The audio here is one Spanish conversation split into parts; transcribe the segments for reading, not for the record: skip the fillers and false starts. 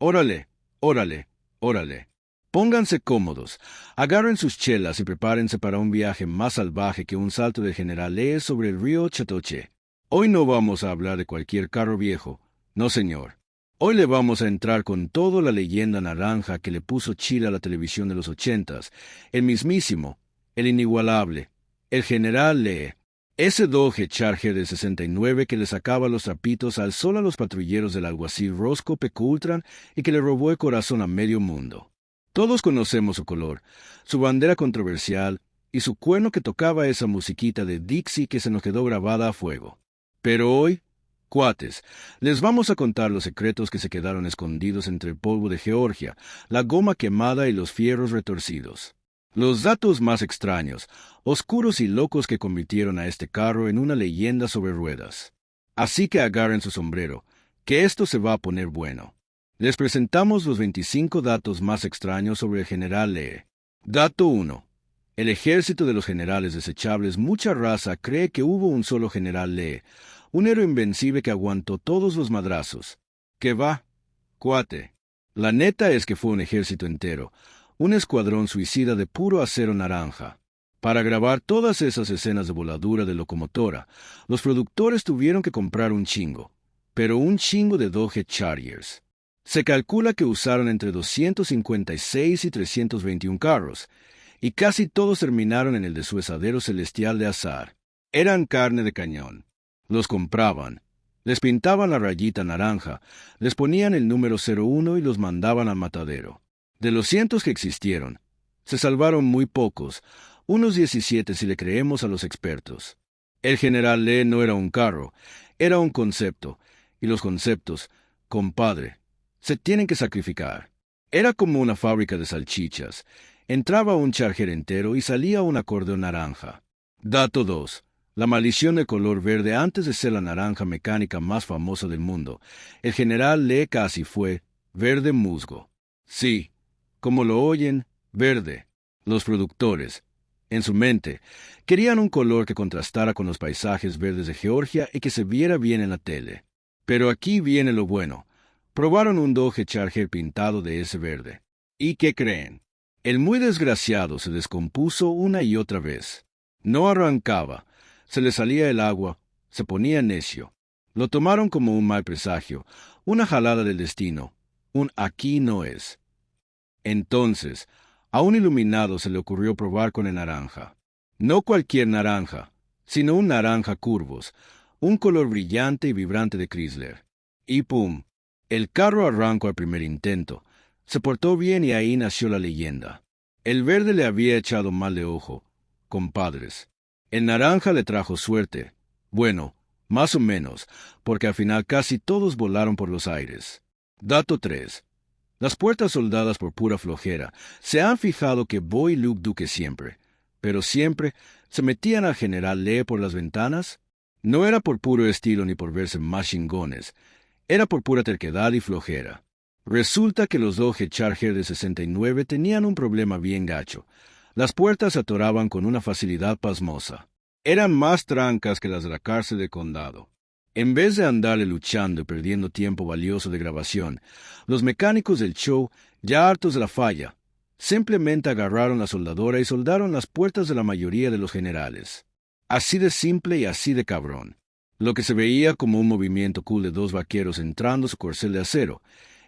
Órale, órale, órale. Pónganse cómodos, agarren sus chelas y prepárense para un viaje más salvaje que un salto de General Lee sobre el río Chatoche. Hoy no vamos a hablar de cualquier carro viejo, no señor. Hoy le vamos a entrar con toda la leyenda naranja que le puso chile a la televisión de los 80s, el mismísimo, el inigualable, el General Lee. Ese Dodge Charger de 69 que le sacaba los trapitos al sol a los patrulleros del alguacil Roscoe P. Coultran y que le robó el corazón a medio mundo. Todos conocemos su color, su bandera controversial y su cuerno que tocaba esa musiquita de Dixie que se nos quedó grabada a fuego. Pero hoy, cuates, les vamos a contar los secretos que se quedaron escondidos entre el polvo de Georgia, la goma quemada y los fierros retorcidos. Los datos más extraños, oscuros y locos que convirtieron a este carro en una leyenda sobre ruedas. Así que agarren su sombrero, que esto se va a poner bueno. Les presentamos los 25 datos más extraños sobre el General Lee. Dato 1. El ejército de los generales desechables, mucha raza, cree que hubo un solo General Lee, un héroe invencible que aguantó todos los madrazos. ¿Qué va? Cuate. La neta es que fue un ejército entero, un escuadrón suicida de puro acero naranja. Para grabar todas esas escenas de voladura de locomotora, los productores tuvieron que comprar un chingo, pero un chingo de Dodge Chargers. Se calcula que usaron entre 256 y 321 carros, y casi todos terminaron en el deshuesadero celestial de azar. Eran carne de cañón. Los compraban, les pintaban la rayita naranja, les ponían el número 01 y los mandaban al matadero. De los cientos que existieron, se salvaron muy pocos, unos 17 si le creemos a los expertos. El General Lee no era un carro, era un concepto, y los conceptos, compadre, se tienen que sacrificar. Era como una fábrica de salchichas. Entraba un Charger entero y salía un acordeón naranja. Dato 2. La maldición del color verde antes de ser la naranja mecánica más famosa del mundo. El General Lee casi fue verde musgo. Sí, como lo oyen, verde. Los productores, en su mente, querían un color que contrastara con los paisajes verdes de Georgia y que se viera bien en la tele. Pero aquí viene lo bueno. Probaron un Dodge Charger pintado de ese verde. ¿Y qué creen? El muy desgraciado se descompuso una y otra vez. No arrancaba, se le salía el agua, se ponía necio. Lo tomaron como un mal presagio, una jalada del destino, un aquí no es. Entonces, a un iluminado se le ocurrió probar con el naranja. No cualquier naranja, sino un naranja curvos, un color brillante y vibrante de Chrysler. Y ¡pum! El carro arrancó al primer intento. Se portó bien y ahí nació la leyenda. El verde le había echado mal de ojo, compadres. El naranja le trajo suerte. Bueno, más o menos, porque al final casi todos volaron por los aires. Dato 3. Las puertas soldadas por pura flojera. Se han fijado que Bo y Luke Duke siempre, pero siempre, se metían al General Lee por las ventanas. No era por puro estilo ni por verse más chingones. Era por pura terquedad y flojera. Resulta que los Dodge Charger de 69 tenían un problema bien gacho. Las puertas se atoraban con una facilidad pasmosa. Eran más trancas que las de la cárcel del condado. En vez de andarle luchando y perdiendo tiempo valioso de grabación, los mecánicos del show, ya hartos de la falla, simplemente agarraron la soldadora y soldaron las puertas de la mayoría de los generales. Así de simple y así de cabrón. Lo que se veía como un movimiento cool de dos vaqueros entrando su corcel de acero,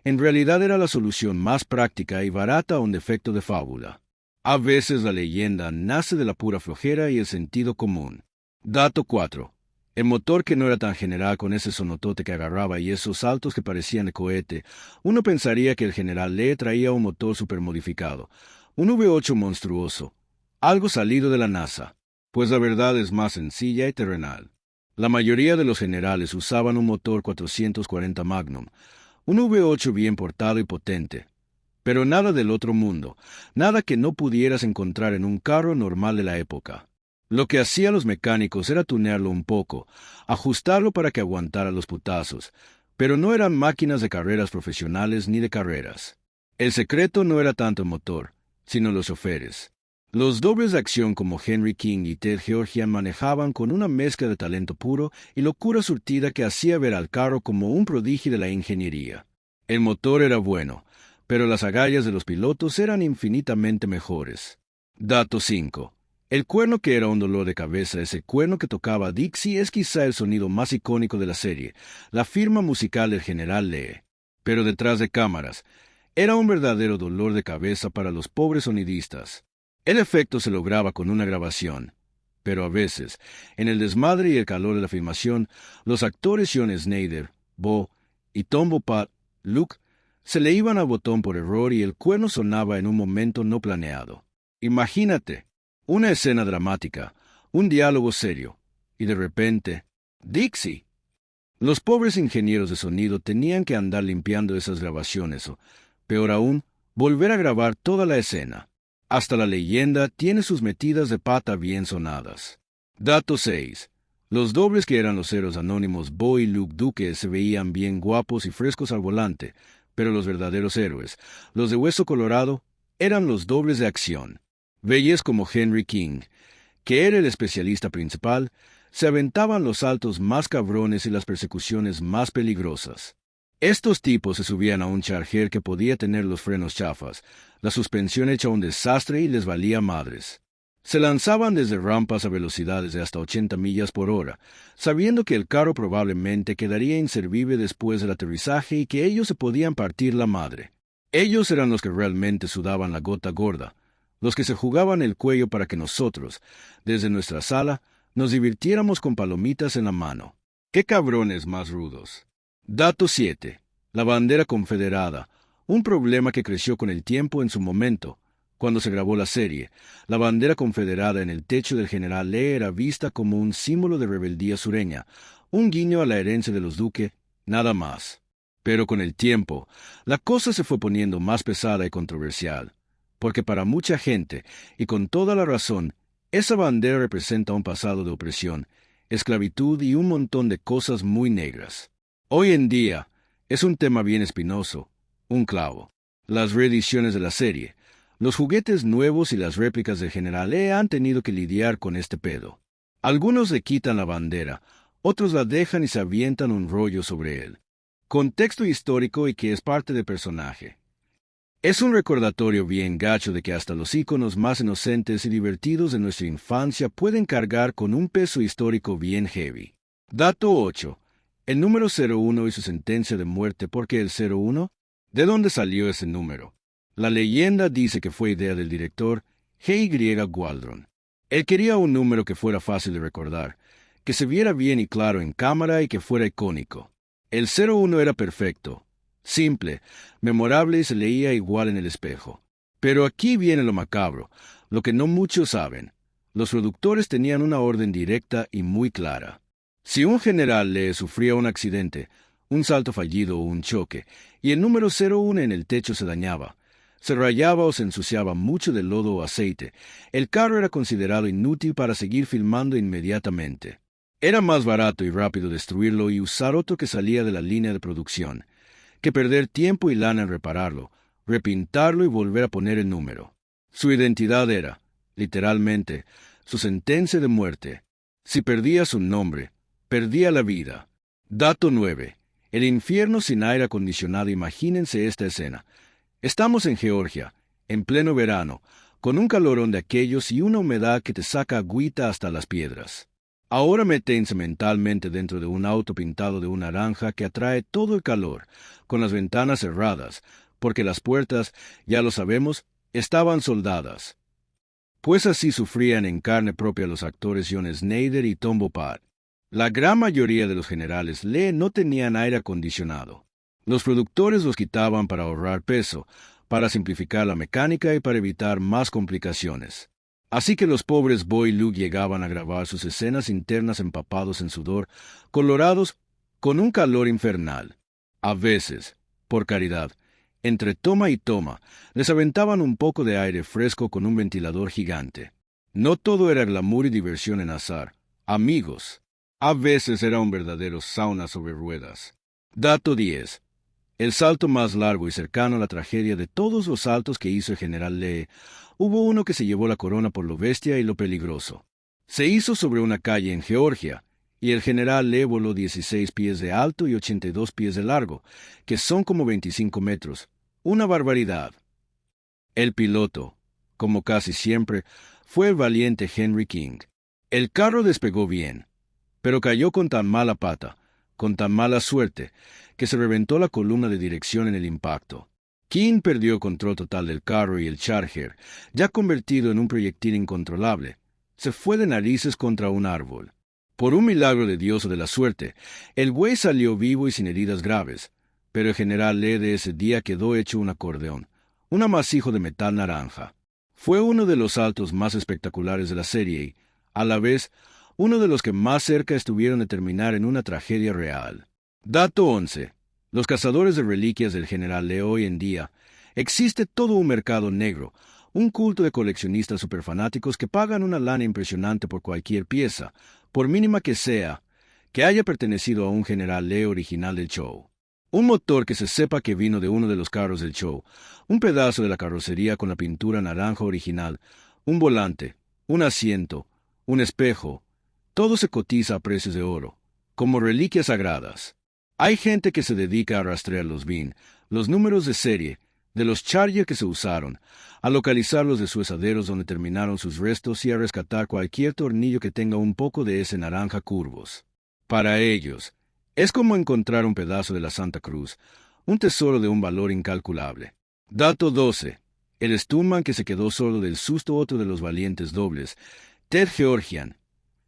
en realidad era la solución más práctica y barata a un defecto de fábula. A veces la leyenda nace de la pura flojera y el sentido común. Dato 4. El motor que no era tan general con ese sonotote que agarraba y esos saltos que parecían de cohete, uno pensaría que el General Lee traía un motor supermodificado, un V8 monstruoso, algo salido de la NASA, pues la verdad es más sencilla y terrenal. La mayoría de los generales usaban un motor 440 Magnum, un V8 bien portado y potente, pero nada del otro mundo, nada que no pudieras encontrar en un carro normal de la época. Lo que hacían los mecánicos era tunearlo un poco, ajustarlo para que aguantara los putazos, pero no eran máquinas de carreras profesionales ni de carreras. El secreto no era tanto el motor, sino los choferes. Los dobles de acción como Henry King y Ted Georgian manejaban con una mezcla de talento puro y locura surtida que hacía ver al carro como un prodigio de la ingeniería. El motor era bueno, pero las agallas de los pilotos eran infinitamente mejores. Dato 5. El cuerno que era un dolor de cabeza, ese cuerno que tocaba Dixie, es quizá el sonido más icónico de la serie, la firma musical del General Lee. Pero detrás de cámaras, era un verdadero dolor de cabeza para los pobres sonidistas. El efecto se lograba con una grabación, pero a veces, en el desmadre y el calor de la filmación, los actores John Snyder, Bo y Tombo Pat, Luke, se le iban a botón por error y el cuerno sonaba en un momento no planeado. Imagínate, una escena dramática, un diálogo serio, y de repente, ¡Dixie! Los pobres ingenieros de sonido tenían que andar limpiando esas grabaciones o, peor aún, volver a grabar toda la escena. Hasta la leyenda tiene sus metidas de pata bien sonadas. Dato 6. Los dobles que eran los héroes anónimos Bo y Luke Duke se veían bien guapos y frescos al volante, pero los verdaderos héroes, los de hueso colorado, eran los dobles de acción. Belles como Henry King, que era el especialista principal, se aventaban los saltos más cabrones y las persecuciones más peligrosas. Estos tipos se subían a un Charger que podía tener los frenos chafas, la suspensión hecha un desastre y les valía madres. Se lanzaban desde rampas a velocidades de hasta 80 millas por hora, sabiendo que el carro probablemente quedaría inservible después del aterrizaje y que ellos se podían partir la madre. Ellos eran los que realmente sudaban la gota gorda, los que se jugaban el cuello para que nosotros, desde nuestra sala, nos divirtiéramos con palomitas en la mano. ¡Qué cabrones más rudos! Dato 7. La bandera confederada, un problema que creció con el tiempo en su momento. Cuando se grabó la serie, la bandera confederada en el techo del General Lee era vista como un símbolo de rebeldía sureña, un guiño a la herencia de los Duque, nada más. Pero con el tiempo, la cosa se fue poniendo más pesada y controversial, porque para mucha gente, y con toda la razón, esa bandera representa un pasado de opresión, esclavitud y un montón de cosas muy negras. Hoy en día, es un tema bien espinoso, un clavo. Las reediciones de la serie, los juguetes nuevos y las réplicas del General Lee han tenido que lidiar con este pedo. Algunos le quitan la bandera, otros la dejan y se avientan un rollo sobre él. Contexto histórico y que es parte del personaje. Es un recordatorio bien gacho de que hasta los íconos más inocentes y divertidos de nuestra infancia pueden cargar con un peso histórico bien heavy. Dato 8. El número 01 y su sentencia de muerte. ¿Por qué el 01? ¿De dónde salió ese número? La leyenda dice que fue idea del director G.Y. Waldron. Él quería un número que fuera fácil de recordar, que se viera bien y claro en cámara y que fuera icónico. El 01 era perfecto, simple, memorable y se leía igual en el espejo. Pero aquí viene lo macabro, lo que no muchos saben. Los productores tenían una orden directa y muy clara. Si un general le sufría un accidente, un salto fallido o un choque, y el número 01 en el techo se dañaba, se rayaba o se ensuciaba mucho de lodo o aceite, el carro era considerado inútil para seguir filmando inmediatamente. Era más barato y rápido destruirlo y usar otro que salía de la línea de producción, que perder tiempo y lana en repararlo, repintarlo y volver a poner el número. Su identidad era, literalmente, su sentencia de muerte. Si perdía su nombre, perdía la vida. Dato 9. El infierno sin aire acondicionado. Imagínense esta escena. Estamos en Georgia, en pleno verano, con un calorón de aquellos y una humedad que te saca agüita hasta las piedras. Ahora métense mentalmente dentro de un auto pintado de un naranja que atrae todo el calor, con las ventanas cerradas, porque las puertas, ya lo sabemos, estaban soldadas. Pues así sufrían en carne propia los actores John Snyder y Tombo Pat. La gran mayoría de los generales Lee no tenían aire acondicionado. Los productores los quitaban para ahorrar peso, para simplificar la mecánica y para evitar más complicaciones. Así que los pobres Bo y Luke llegaban a grabar sus escenas internas empapados en sudor, colorados, con un calor infernal. A veces, por caridad, entre toma y toma, les aventaban un poco de aire fresco con un ventilador gigante. No todo era glamour y diversión en azar. Amigos, a veces era un verdadero sauna sobre ruedas. Dato 10. El salto más largo y cercano a la tragedia de todos los saltos que hizo el general Lee, hubo uno que se llevó la corona por lo bestia y lo peligroso. Se hizo sobre una calle en Georgia, y el general Lee voló 16 pies de alto y 82 pies de largo, que son como 25 metros. Una barbaridad. El piloto, como casi siempre, fue el valiente Henry King. El carro despegó bien, pero cayó con tan mala pata, con tan mala suerte, que se reventó la columna de dirección en el impacto. King perdió control total del carro y el Charger, ya convertido en un proyectil incontrolable, se fue de narices contra un árbol. Por un milagro de Dios o de la suerte, el buey salió vivo y sin heridas graves, pero el general Lee de ese día quedó hecho un acordeón, un amasijo de metal naranja. Fue uno de los saltos más espectaculares de la serie y, a la vez, uno de los que más cerca estuvieron de terminar en una tragedia real. Dato 11. Los cazadores de reliquias del general Lee hoy en día. Existe todo un mercado negro, un culto de coleccionistas superfanáticos que pagan una lana impresionante por cualquier pieza, por mínima que sea, que haya pertenecido a un general Lee original del show. Un motor que se sepa que vino de uno de los carros del show, un pedazo de la carrocería con la pintura naranja original, un volante, un asiento, un espejo, todo se cotiza a precios de oro, como reliquias sagradas. Hay gente que se dedica a rastrear los VIN, los números de serie, de los Charger que se usaron, a localizar los deshuesaderos donde terminaron sus restos y a rescatar cualquier tornillo que tenga un poco de ese naranja curvos. Para ellos, es como encontrar un pedazo de la Santa Cruz, un tesoro de un valor incalculable. Dato 12. El stuntman que se quedó sordo del susto, otro de los valientes dobles, Ted Georgian,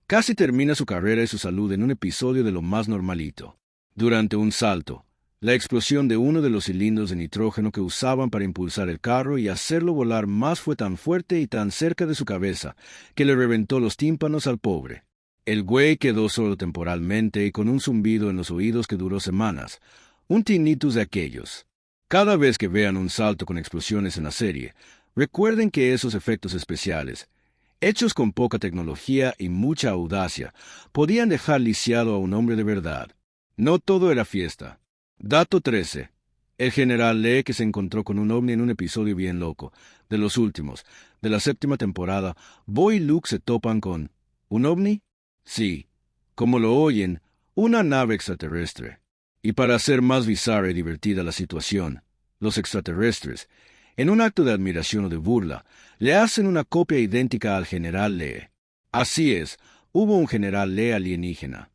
casi termina su carrera y su salud en un episodio de lo más normalito. Durante un salto, la explosión de uno de los cilindros de nitrógeno que usaban para impulsar el carro y hacerlo volar más fue tan fuerte y tan cerca de su cabeza que le reventó los tímpanos al pobre. El güey quedó sordo temporalmente y con un zumbido en los oídos que duró semanas, un tinnitus de aquellos. Cada vez que vean un salto con explosiones en la serie, recuerden que esos efectos especiales, hechos con poca tecnología y mucha audacia, podían dejar lisiado a un hombre de verdad. No todo era fiesta. Dato 13. El general Lee que se encontró con un ovni en un episodio bien loco, de los últimos, de la 7ª temporada, Bo y Luke se topan con ¿un ovni? Sí, como lo oyen, una nave extraterrestre. Y para hacer más bizarra y divertida la situación, los extraterrestres, en un acto de admiración o de burla, le hacen una copia idéntica al general Lee. Así es, hubo un general Lee alienígena.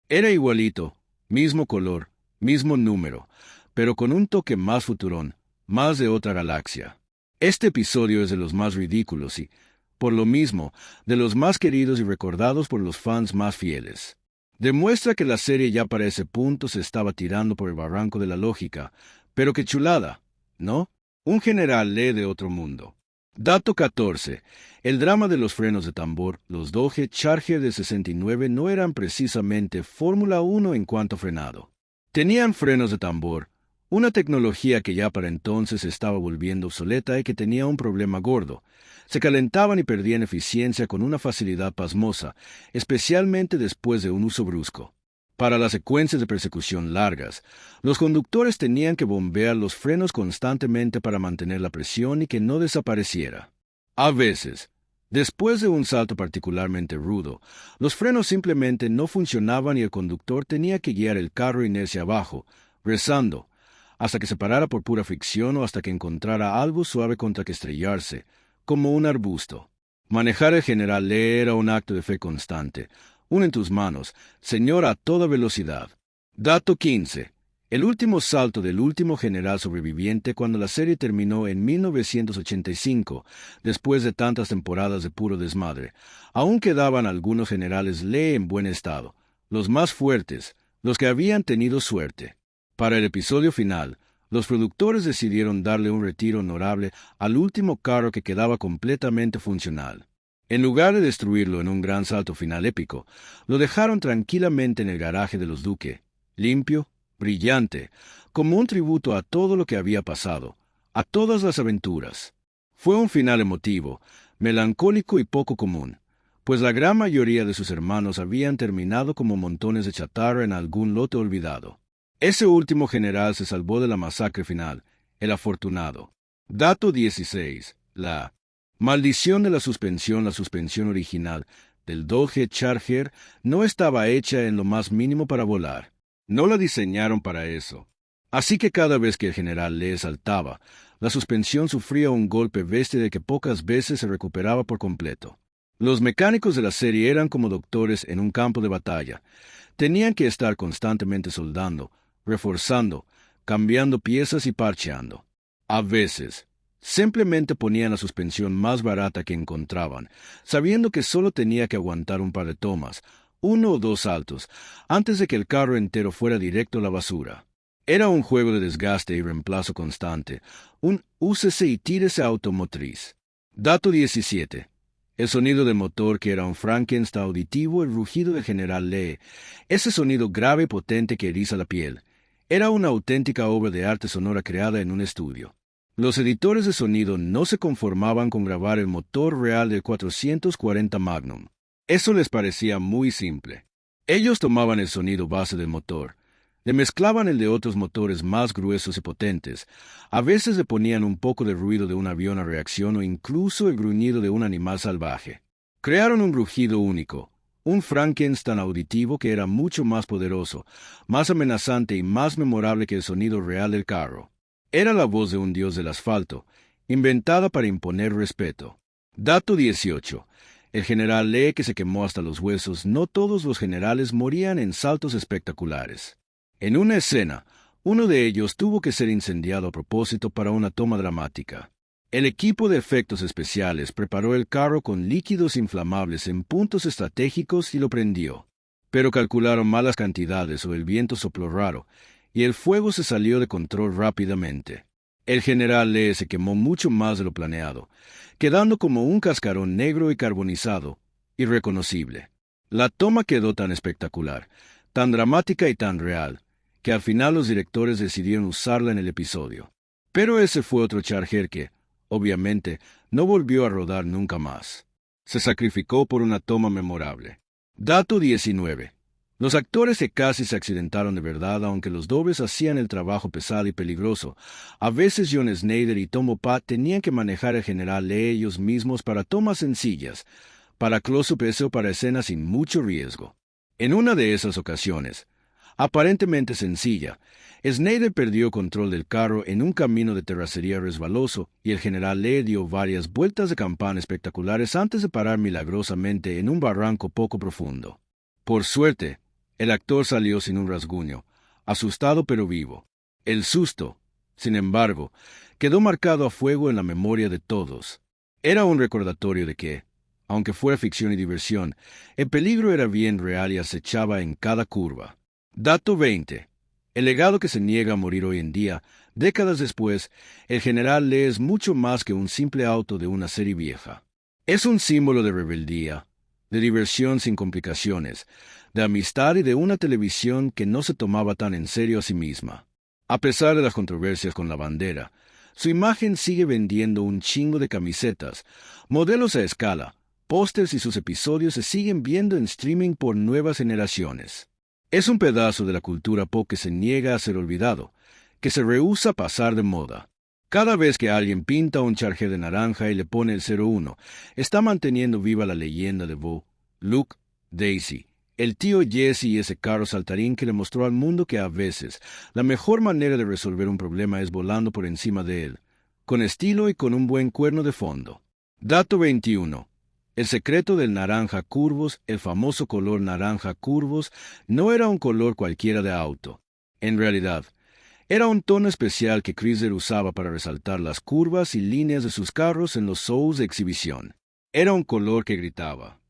Era igualito, mismo color, mismo número, pero con un toque más futurón, más de otra galaxia. Este episodio es de los más ridículos y, por lo mismo, de los más queridos y recordados por los fans más fieles. Demuestra que la serie ya para ese punto se estaba tirando por el barranco de la lógica, pero qué chulada, ¿no? Un general Lee de otro mundo. Dato 14. El drama de los frenos de tambor, los Dodge Charger de 69 no eran precisamente Fórmula 1 en cuanto a frenado. Tenían frenos de tambor, una tecnología que ya para entonces estaba volviendo obsoleta y que tenía un problema gordo. Se calentaban y perdían eficiencia con una facilidad pasmosa, especialmente después de un uso brusco. Para las secuencias de persecución largas, los conductores tenían que bombear los frenos constantemente para mantener la presión y que no desapareciera. A veces, después de un salto particularmente rudo, los frenos simplemente no funcionaban y el conductor tenía que guiar el carro inercia abajo, rezando, hasta que se parara por pura fricción o hasta que encontrara algo suave contra que estrellarse, como un arbusto. Manejar el general Lee era un acto de fe constante. Un en tus manos, Señor, a toda velocidad. Dato 15. El último salto del último general sobreviviente cuando la serie terminó en 1985, después de tantas temporadas de puro desmadre. Aún quedaban algunos generales Lee en buen estado, los más fuertes, los que habían tenido suerte. Para el episodio final, los productores decidieron darle un retiro honorable al último carro que quedaba completamente funcional. En lugar de destruirlo en un gran salto final épico, lo dejaron tranquilamente en el garaje de los Duque, limpio, brillante, como un tributo a todo lo que había pasado, a todas las aventuras. Fue un final emotivo, melancólico y poco común, pues la gran mayoría de sus hermanos habían terminado como montones de chatarra en algún lote olvidado. Ese último general se salvó de la masacre final, el afortunado. Dato 16. La maldición de la suspensión original, del Dodge Charger no estaba hecha en lo más mínimo para volar. No la diseñaron para eso. Así que cada vez que el general Lee saltaba, la suspensión sufría un golpe bestia de que pocas veces se recuperaba por completo. Los mecánicos de la serie eran como doctores en un campo de batalla. Tenían que estar constantemente soldando, reforzando, cambiando piezas y parcheando. A veces, simplemente ponían la suspensión más barata que encontraban, sabiendo que solo tenía que aguantar un par de tomas, 1 o 2 saltos, antes de que el carro entero fuera directo a la basura. Era un juego de desgaste y reemplazo constante, un úsese y tírese automotriz. Dato 17. El sonido del motor, que era un Frankenstein auditivo, el rugido del general Lee, ese sonido grave y potente que eriza la piel, era una auténtica obra de arte sonora creada en un estudio. Los editores de sonido no se conformaban con grabar el motor real del 440 Magnum. Eso les parecía muy simple. Ellos tomaban el sonido base del motor, le mezclaban el de otros motores más gruesos y potentes, a veces le ponían un poco de ruido de un avión a reacción o incluso el gruñido de un animal salvaje. Crearon un rugido único, un Frankenstein auditivo que era mucho más poderoso, más amenazante y más memorable que el sonido real del carro. Era la voz de un dios del asfalto, inventada para imponer respeto. Dato 18. El general Lee, que se quemó hasta los huesos. No todos los generales morían en saltos espectaculares. En una escena, uno de ellos tuvo que ser incendiado a propósito para una toma dramática. El equipo de efectos especiales preparó el carro con líquidos inflamables en puntos estratégicos y lo prendió. Pero calcularon malas cantidades o el viento sopló raro, y el fuego se salió de control rápidamente. El general Lee se quemó mucho más de lo planeado, quedando como un cascarón negro y carbonizado, irreconocible. La toma quedó tan espectacular, tan dramática y tan real, que al final los directores decidieron usarla en el episodio. Pero ese fue otro Charger que, obviamente, no volvió a rodar nunca más. Se sacrificó por una toma memorable. Dato 19. Los actores que casi se accidentaron de verdad, aunque los dobles hacían el trabajo pesado y peligroso. A veces John Snyder y Tom Pat tenían que manejar el general Lee ellos mismos para tomas sencillas, para close-up o para escenas sin mucho riesgo. En una de esas ocasiones, aparentemente sencilla, Snyder perdió control del carro en un camino de terracería resbaloso y el general Lee dio varias vueltas de campana espectaculares antes de parar milagrosamente en un barranco poco profundo. Por suerte, el actor salió sin un rasguño, asustado pero vivo. El susto, sin embargo, quedó marcado a fuego en la memoria de todos. Era un recordatorio de que, aunque fuera ficción y diversión, el peligro era bien real y acechaba en cada curva. Dato 20. El legado que se niega a morir hoy en día, décadas después, el general Lee es mucho más que un simple auto de una serie vieja. Es un símbolo de rebeldía, de diversión sin complicaciones, de amistad y de una televisión que no se tomaba tan en serio a sí misma. A pesar de las controversias con la bandera, su imagen sigue vendiendo un chingo de camisetas, modelos a escala, pósters y sus episodios se siguen viendo en streaming por nuevas generaciones. Es un pedazo de la cultura pop que se niega a ser olvidado, que se rehúsa a pasar de moda. Cada vez que alguien pinta un Charger de naranja y le pone el 01, está manteniendo viva la leyenda de Bo, Luke, Daisy, el tío Jesse y ese carro saltarín que le mostró al mundo que a veces la mejor manera de resolver un problema es volando por encima de él, con estilo y con un buen cuerno de fondo. Dato 21. El secreto del naranja curvos, el famoso color naranja curvos, no era un color cualquiera de auto. En realidad, era un tono especial que Chrysler usaba para resaltar las curvas y líneas de sus carros en los shows de exhibición. Era un color que gritaba.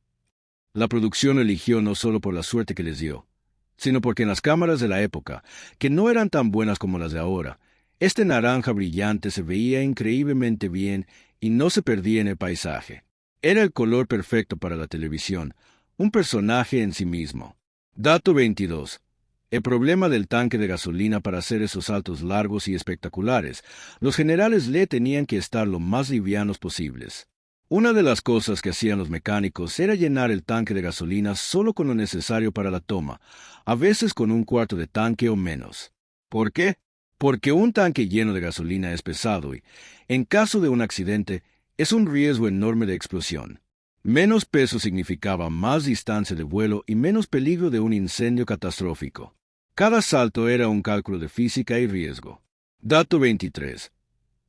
La producción eligió no solo por la suerte que les dio, sino porque en las cámaras de la época, que no eran tan buenas como las de ahora, este naranja brillante se veía increíblemente bien y no se perdía en el paisaje. Era el color perfecto para la televisión, un personaje en sí mismo. Dato 22. El problema del tanque de gasolina para hacer esos saltos largos y espectaculares. Los generales Lee tenían que estar lo más livianos posibles. Una de las cosas que hacían los mecánicos era llenar el tanque de gasolina solo con lo necesario para la toma, a veces con un cuarto de tanque o menos. ¿Por qué? Porque un tanque lleno de gasolina es pesado y, en caso de un accidente, es un riesgo enorme de explosión. Menos peso significaba más distancia de vuelo y menos peligro de un incendio catastrófico. Cada salto era un cálculo de física y riesgo. Dato 23.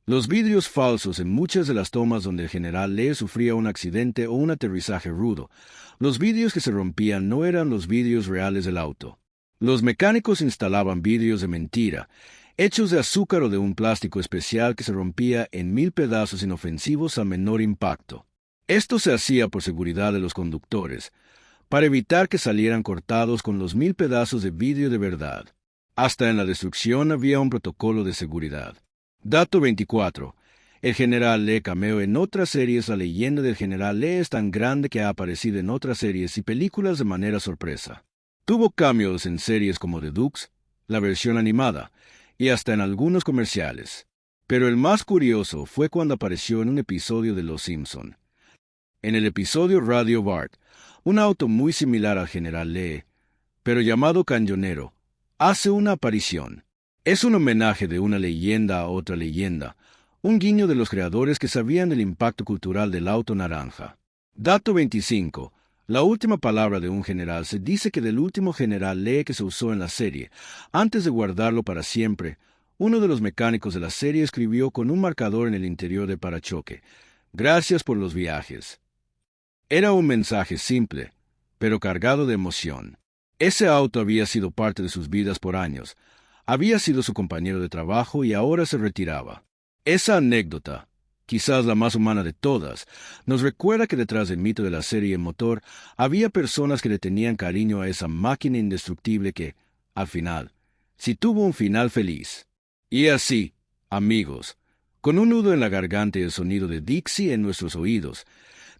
Los vidrios falsos en muchas de las tomas donde el general Lee sufría un accidente o un aterrizaje rudo. Los vidrios que se rompían no eran los vidrios reales del auto. Los mecánicos instalaban vidrios de mentira, hechos de azúcar o de un plástico especial que se rompía en 1000 pedazos inofensivos a menor impacto. Esto se hacía por seguridad de los conductores, para evitar que salieran cortados con los 1000 pedazos de vidrio de verdad. Hasta en la destrucción había un protocolo de seguridad. Dato 24. El general Lee cameo en otras series. La leyenda del general Lee es tan grande que ha aparecido en otras series y películas de manera sorpresa. Tuvo cameos en series como The Dukes, la versión animada, y hasta en algunos comerciales. Pero el más curioso fue cuando apareció en un episodio de Los Simpson. En el episodio Radio Bart, un auto muy similar al general Lee, pero llamado Cañonero, hace una aparición. Es un homenaje de una leyenda a otra leyenda, un guiño de los creadores que sabían del impacto cultural del auto naranja. Dato 25. La última palabra de un general. Se dice que del último general Lee que se usó en la serie, antes de guardarlo para siempre, uno de los mecánicos de la serie escribió con un marcador en el interior del parachoque: "Gracias por los viajes". Era un mensaje simple, pero cargado de emoción. Ese auto había sido parte de sus vidas por años. Había sido su compañero de trabajo y ahora se retiraba. Esa anécdota, quizás la más humana de todas, nos recuerda que detrás del mito de la serie motor había personas que le tenían cariño a esa máquina indestructible que, al final, sí tuvo un final feliz. Y así, amigos, con un nudo en la garganta y el sonido de Dixie en nuestros oídos,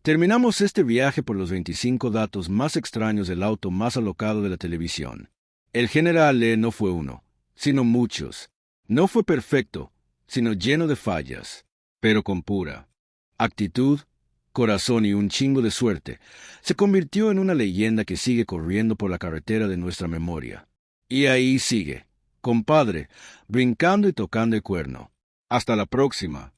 terminamos este viaje por los 25 datos más extraños del auto más alocado de la televisión. El general Lee no fue uno, sino muchos. No fue perfecto, sino lleno de fallas, pero con pura actitud, corazón y un chingo de suerte, se convirtió en una leyenda que sigue corriendo por la carretera de nuestra memoria. Y ahí sigue, compadre, brincando y tocando el cuerno. Hasta la próxima.